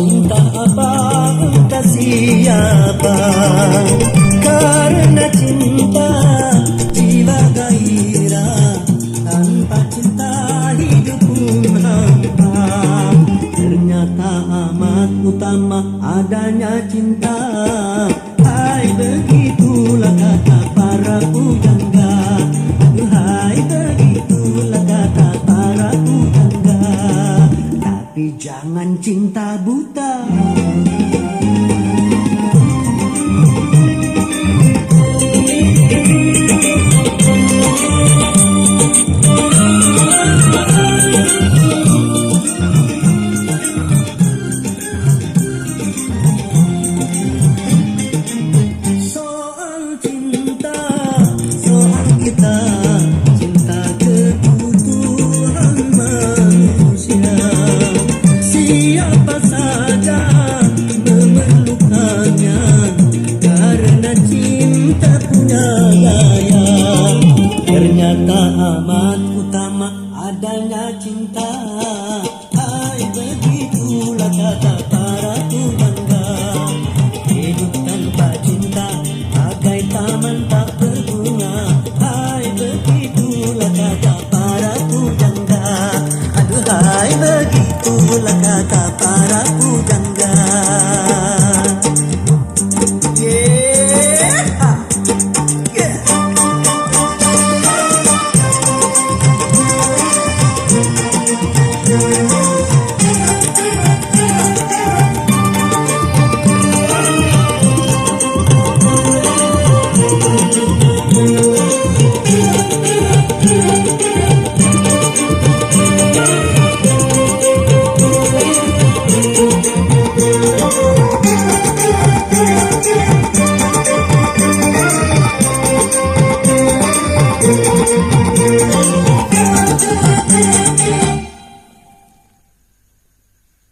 Entah apa, entah siapa, karena cinta jiwa gairah. Tanpa cinta hidup pun hampa. Ternyata amat utama adanya cinta. Hai, begitulah kata para pujangga. Hai, begitulah kata para pujangga. Tapi jangan cinta buta. Cinta kebutuhan manusia. Siapa saja memerlukannya, karena cinta punya daya. Ternyata amat utama adanya cinta. Hai, begitulah kata para pujangga. Hidup tanpa cinta bagai taman tak berguna. Hai, begitulah kata para pujangga. Aduhai, begitulah kata para pujangga. Yeah.